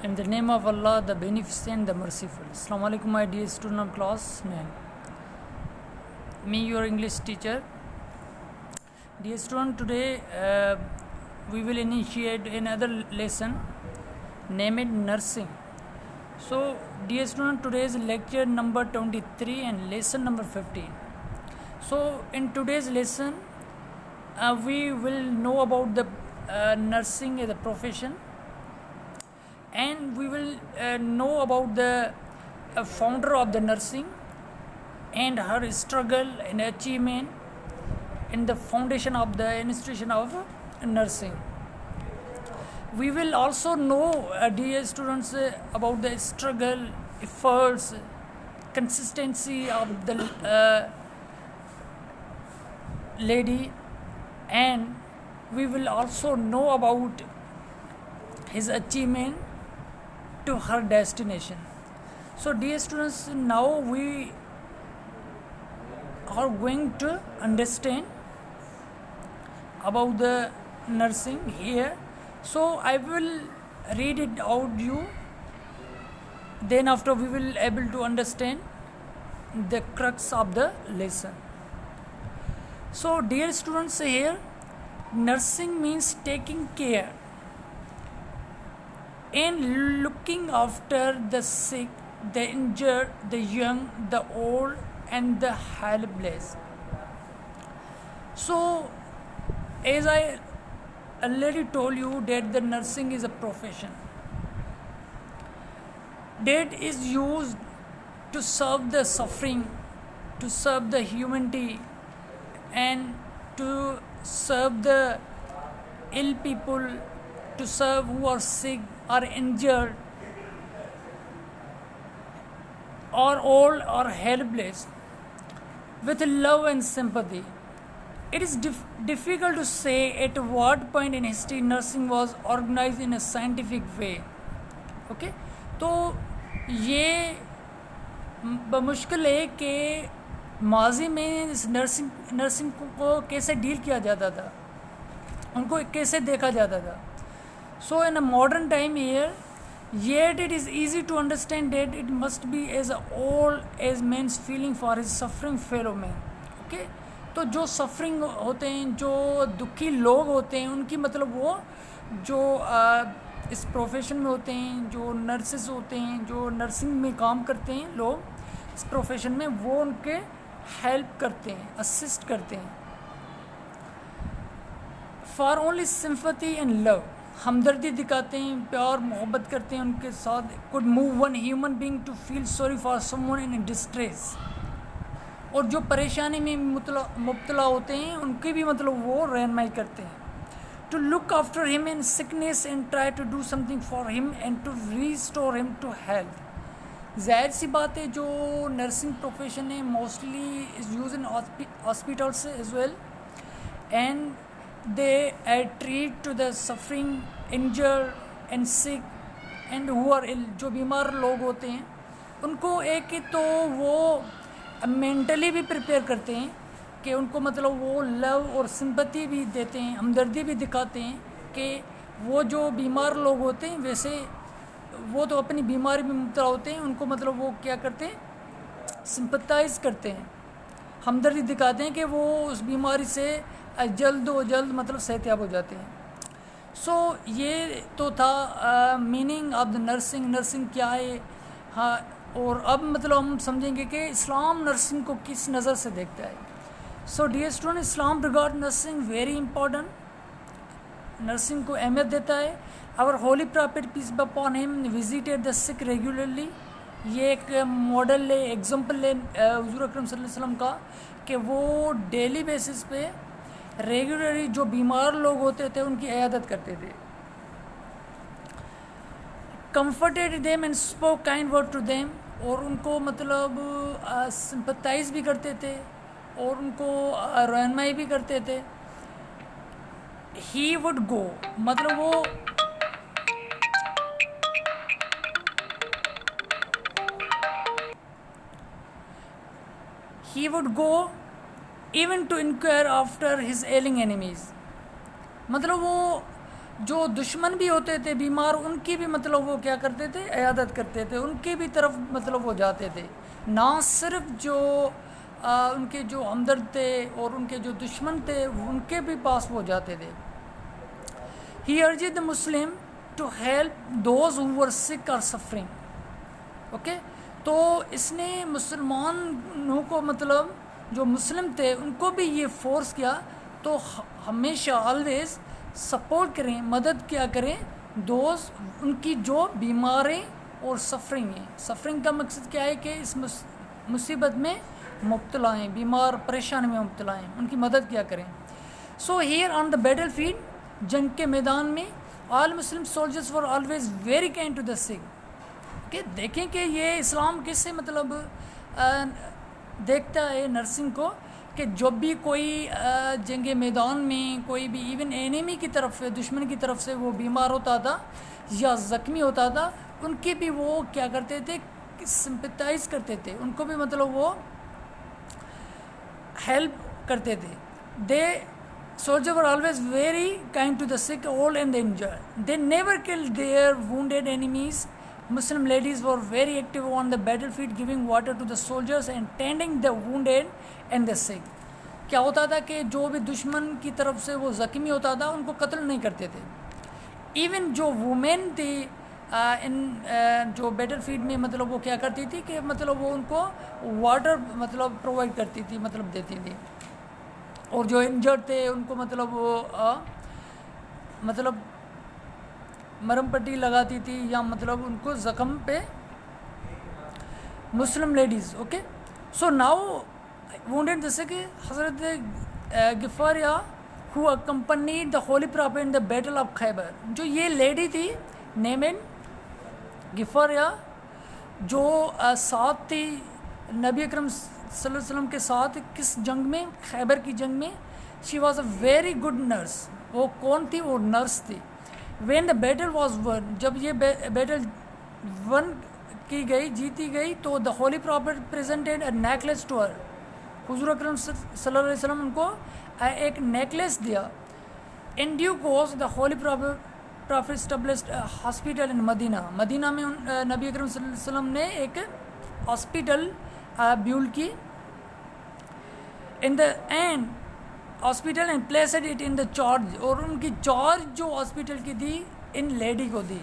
In the name of Allah, the Beneficent, the Merciful. Assalamu alaikum, my dear student of class 9. Me, your English teacher. Dear student, today we will initiate another lesson named Nursing. So, dear student, today is lecture number 23 and lesson number 15. So, in today's lesson, we will know about the nursing as a profession, and we will know about the founder of the nursing and her struggle and achievement in the foundation of the institution of nursing. We will also know, dear students, about the struggle, efforts, consistency of the lady, and we will also know about his achievement to her destination. So, dear students, now we are going to understand about the nursing here. So, I will read it out you. Then after we will able to understand the crux of the lesson. So, dear students, here nursing means taking care and looking after the sick, the injured, the young, the old, and the helpless. So, as I already told you that the nursing is a profession that is used to serve the suffering, to serve the humanity, and to serve the ill people, to serve who are sick or injured or old or helpless with love and sympathy. It is difficult to say at what point in history nursing was organized in a scientific way. Okay? تو یہ بمشکل ہے کہ ماضی میں اس nursing کو کیسے deal کیا جاتا تھا, ان کو کیسے دیکھا جاتا تھا. So in a modern time here, yet it is easy to understand that it must be as old as man's feeling for his suffering fellow man. Okay? تو جو سفرنگ ہوتے ہیں, جو دکھی لوگ ہوتے ہیں, ان کی مطلب وہ جو اس پروفیشن میں ہوتے ہیں, جو نرسز ہوتے ہیں, جو نرسنگ میں کام کرتے ہیں لوگ اس پروفیشن میں, وہ ان کے ہیلپ کرتے ہیں, اسسٹ کرتے ہیں. فار اونلی سمپتھی اینڈ لو, ہمدردی دکھاتے ہیں, پیار محبت کرتے ہیں ان کے ساتھ. could move one human being to feel sorry for someone in distress. اور جو پریشانی میں مبتلا ہوتے ہیں ان کی بھی مطلب وہ رہنمائی کرتے ہیں. to look after him in sickness and try to do something for him and to restore him to health. ظاہر سی بات ہے جو نرسنگ پروفیشن ہے mostly is used in hospitals as well, and they treat to the suffering, injured and sick and who are ill. جو بیمار لوگ ہوتے ہیں ان کو ایک تو وہ مینٹلی بھی پریپیئر کرتے ہیں کہ ان کو مطلب وہ لو اور سمپتھی بھی دیتے ہیں, ہمدردی بھی دکھاتے ہیں کہ وہ جو بیمار لوگ ہوتے ہیں ویسے وہ تو اپنی بیماری میں مبتلا ہوتے ہیں, ان کو مطلب وہ کیا کرتے ہیں, سمپتھائز کرتے ہیں, ہمدردی دکھاتے ہیں کہ وہ اس بیماری سے جلد و جلد مطلب صحت یاب ہو جاتے ہیں. سو یہ تو تھا meaning of the nursing, nursing کیا ہے. ہاں, اور اب مطلب ہم سمجھیں گے کہ اسلام نرسنگ کو کس نظر سے دیکھتا ہے. So dear student, Islam regard nursing very important, nursing کو اہمیت دیتا ہے. اور holy prophet peace be upon him visited the sick regularly. یہ ایک ماڈل ہے, ایگزامپل ہے حضور اکرم صلی اللہ علیہ وسلم کا کہ وہ ڈیلی بیسس پہ ریگولرلی جو بیمار لوگ ہوتے تھے ان کی عیادت کرتے تھے. Comforted them and spoke kind word to them, اور ان کو مطلب سمپتھائز بھی کرتے تھے اور ان کو رہنمائی بھی کرتے تھے. ہی وڈ گو, مطلب وہ he would go even to inquire after his ailing enemies. مطلب وہ جو دشمن بھی ہوتے تھے بیمار ان کی بھی مطلب وہ کیا کرتے تھے عیادت کرتے تھے, ان کی بھی طرف مطلب وہ جاتے تھے, نہ صرف جو ان کے جو ہمدرد تھے اور ان کے جو دشمن تھے ان کے بھی پاس وہ جاتے تھے. He urged the Muslim to help those who were sick or suffering. Okay, تو اس نے مسلمانوں کو مطلب جو مسلم تھے ان کو بھی یہ فورس کیا تو ہمیشہ آلویز سپورٹ کریں, مدد کیا کریں دوز ان کی جو بیماریں اور سفرنگ ہیں. سفرنگ کا مقصد کیا ہے کہ اس مصیبت میں مبتلا ہیں, بیمار پریشانی میں مبتلا ہیں, ان کی مدد کیا کریں. So here on the battle field, جنگ کے میدان میں, all Muslim soldiers were always very kind to the sick. کہ دیکھیں کہ یہ اسلام کس سے مطلب دیکھتا ہے نرسنگ کو, کہ جب بھی کوئی جنگ میدان میں کوئی بھی ایون اینیمی کی طرف سے, دشمن کی طرف سے وہ بیمار ہوتا تھا یا زخمی ہوتا تھا, ان کی بھی وہ کیا کرتے تھے, سمپیتائز کرتے تھے, ان کو بھی مطلب وہ ہیلپ کرتے تھے. دے soldiers were always very kind to the sick, old and the injured. They never killed their wounded enemies. Muslim ladies were very active on the battlefield, giving water to the soldiers and tending the wounded and the sick. کیا ہوتا تھا کہ جو بھی دشمن کی طرف سے وہ زخمی ہوتا تھا ان کو قتل نہیں کرتے تھے. ایون جو وومین تھی ان جو بیٹل فیلڈ میں مطلب وہ کیا کرتی تھی کہ مطلب وہ ان کو واٹر مطلب پرووائڈ کرتی تھی, مطلب دیتی تھی, اور جو انجرڈ تھے ان کو مطلب وہ مطلب مرم پٹی لگاتی تھی یا مطلب ان کو زخم پہ Muslim ladies. Okay, so now wounded جیسے کہ حضرت غفاریہ who accompanied the holy prophet in the battle of Khaybar. جو یہ لیڈی تھی نیمن غفاریہ جو ساتھ تھی نبی اکرم صلی اللہ علیہ وسلم کے ساتھ کس جنگ میں, خیبر کی جنگ میں. She was a very good nurse. وہ کون تھی, وہ نرس تھی. When the battle was won, جب یہ بیٹل ون کی گئی, جیتی گئی, تو the holy prophet presented a necklace to her. حضور اکرم صلی اللہ علیہ وسلم ان کو ایک نیکلیس دیا. In due course the holy prophet established hospital in Medina. Medina میں نبی اکرم صلی اللہ علیہ وسلم نے ایک ہاسپٹل بیول کی. In the end hospital and placed it in the charge, اور ان کی چارج جو ہاسپٹل کی دی ان لیڈی کو دی.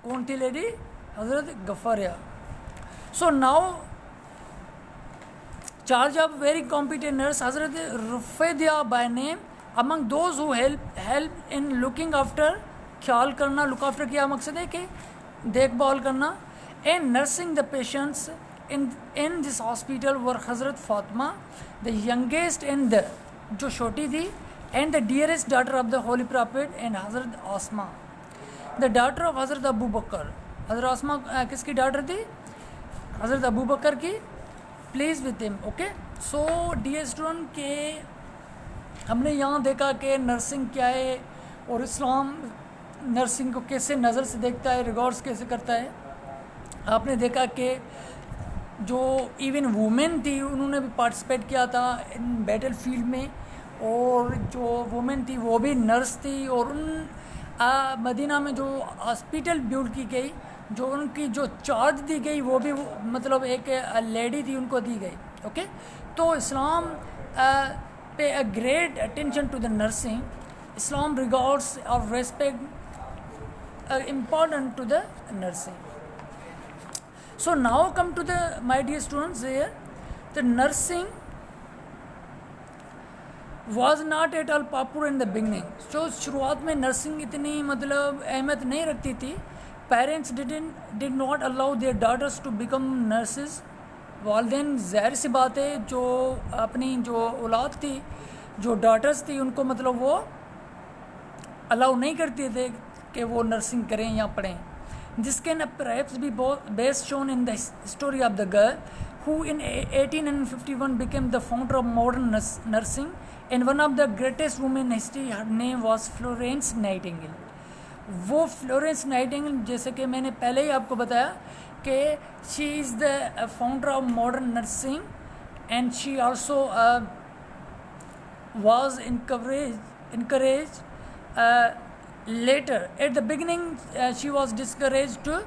کون تھی لیڈی؟ حضرت Ghafaria. So now charge of very competent nurse حضرت رفیدیہ by name among those who help in looking after, خیال کرنا, look after کیا مقصد ہے کہ دیکھ بھال کرنا, and nursing the patients in this hospital were حضرت Fatima the youngest and the جو چھوٹی تھی, and the dearest daughter of the holy prophet, and حضرت آسمہ the daughter of حضرت ابو بکر. حضرت آسمہ کس کی ڈاٹر تھی؟ حضرت ابو بکر کی. Please with him. Okay, so dear student کہ ہم نے یہاں دیکھا کہ نرسنگ کیا ہے اور اسلام نرسنگ کو کیسے نظر سے دیکھتا ہے, ریگارڈس کیسے کرتا ہے. آپ نے دیکھا کہ جو ایون وومن تھی انہوں نے بھی پارٹیسپیٹ کیا تھا ان بیٹل فیلڈ میں, اور جو وومن تھی وہ بھی نرس تھی, اور ان مدینہ میں جو ہاسپٹل بیلڈ کی گئی, جو ان کی جو چارج دی گئی وہ بھی مطلب ایک لیڈی تھی, ان کو دی گئی. اوکے, تو Islam pay a great attention to the nursing. Islam regards اور respect important to the nursing. So now come to the my dear students here, the nursing was not at all popular in the beginning. جو شروعات میں nursing اتنی مطلب اہمیت نہیں رکھتی تھی. Parents did not allow their daughters to become nurses. والدین ظاہر سی بات ہے جو اپنی جو اولاد تھی, جو ڈاٹرس تھی, ان کو مطلب وہ الاؤ نہیں کرتے تھے کہ وہ نرسنگ کریں یا پڑھیں. جس can perhaps be best shown in the history of the girl who in 1851 became the founder of modern nursing and one of the greatest women in history. Her name was Florence Nightingale. وہ Florence نائٹنگل جیسے کہ میں نے پہلے ہی آپ کو بتایا کہ she is the founder of modern nursing, and she also was encourage Later, at the beginning, she was discouraged to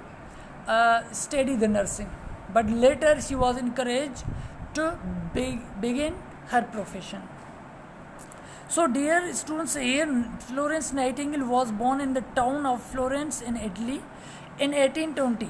study the nursing, but later she was encouraged to begin her profession. So dear students, here Florence Nightingale was born in the town of Florence in Italy in 1820.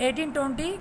1820.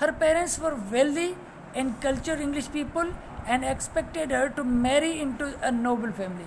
Her parents were wealthy and cultured English people and expected her to marry into a noble family.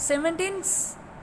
17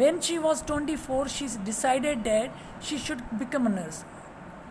When she was 24, she decided that she should become a nurse.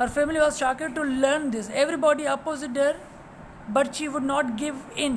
Her family was shocked to learn this. Everybody opposed her, but she would not give in.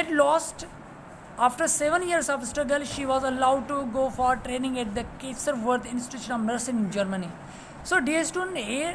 At last, after 7 years of struggle, she was allowed to go for training at the Kaiserwerth Institute of Nursing in Germany. So dear student, here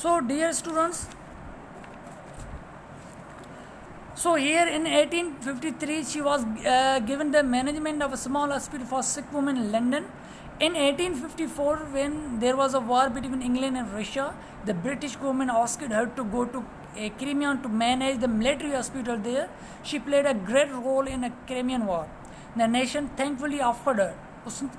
So dear students, so here in 1853 she was given the management of a small hospital for sick women in London. In 1854, when there was a war between England and Russia, the British government asked her to go to Crimea to manage the military hospital there. She played a great role in the Crimean War. The nation thankfully offered her.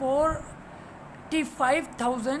45,000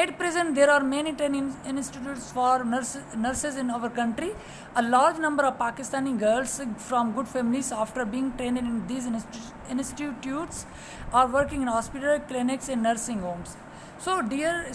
At present, there are many training institutes for nurses in our country. A large number of Pakistani girls from good families, after being trained in these institutes, are working in hospitals, clinics, and nursing homes. So, dear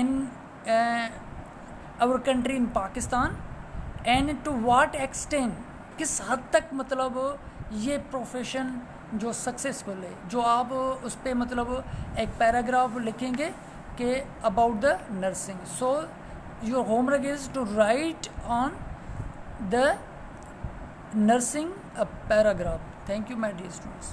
in our country in Pakistan, and to what extent, کس حد تک مطلب یہ profession جو successful ہے, جو آپ اس پہ مطلب ایک پیراگراف لکھیں گے کہ about the nursing. So your homework is to write on the nursing a paragraph. Thank you, my dear students.